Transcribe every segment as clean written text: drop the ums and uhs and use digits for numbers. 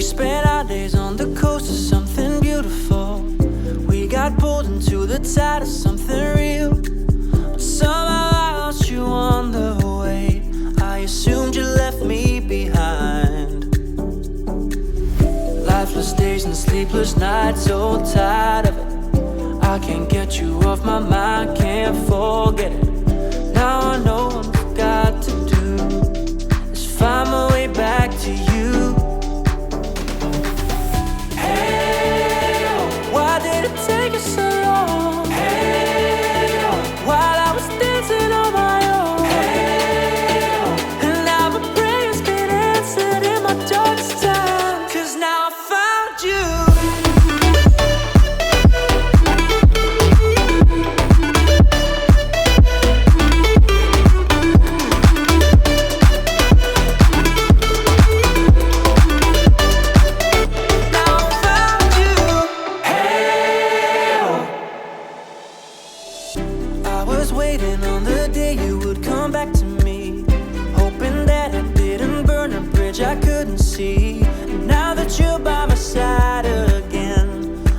spent our days on the coast of something beautiful. We got pulled into the tide of something real, but somehow I lost you on the way. I assumed you left me behind. Lifeless days and sleepless nights, so tired of it. I can't get you off my mind, can't forget it. Now I know what I've got to do is find my way back to you. Hey, oh, why did it take you so long? Hey, oh, while I was dancing on my own. Hey, oh, and now my prayers been answered in my darkest time, 'cause now I found you. Waiting on the day you would come back to me, hoping that I didn't burn a bridge I couldn't see. And now that you're by my side again,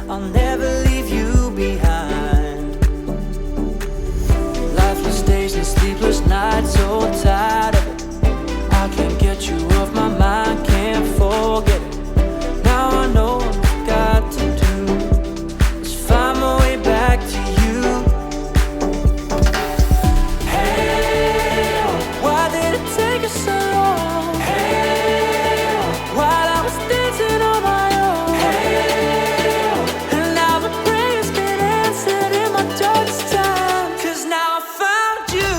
I'll never leave you behind. Lifeless days and sleepless nights, so tired of it. I can't get you off my mind, can't forget it. Now I know what I've got to do is find my way back to you. So long. Hey, while I was dancing on my own. Hey, and now my prayers been answered in my darkest time, 'cause now I found you.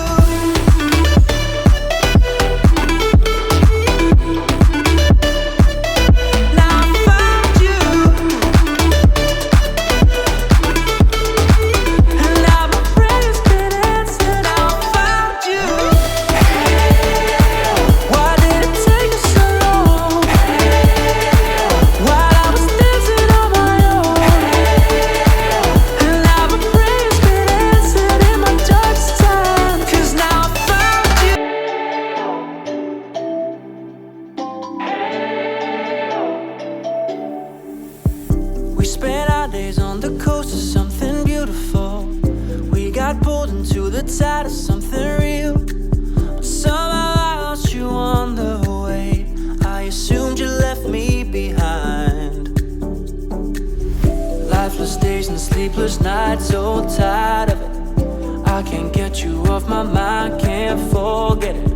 Now I found you. And now my prayers been answered. Now I found you. We spent our days on the coast of something beautiful. We got pulled into the tide of something real, but somehow I lost you on the way. I assumed you left me behind. Lifeless days and sleepless nights, so tired of it. I can't get you off my mind, can't forget it.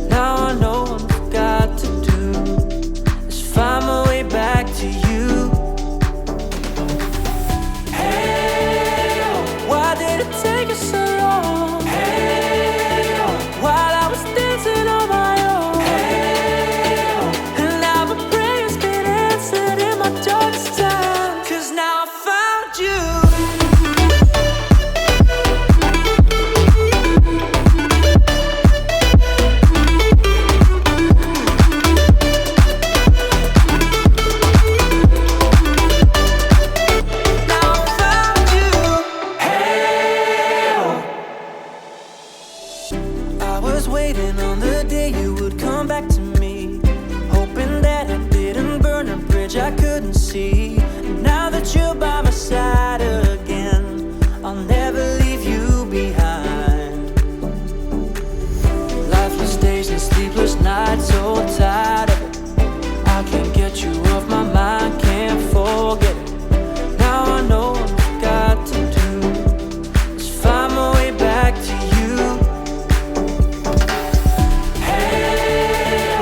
Now I know what I've got to do is find my way back to you. Why did it take you so long? Hey, oh, while I was dancing on my own. Hey, oh, and now my prayers been answered in my darkest time, 'cause now I found you. Waiting on the day you would come back to me, hoping that I didn't burn a bridge I couldn't see. And now that you're by my side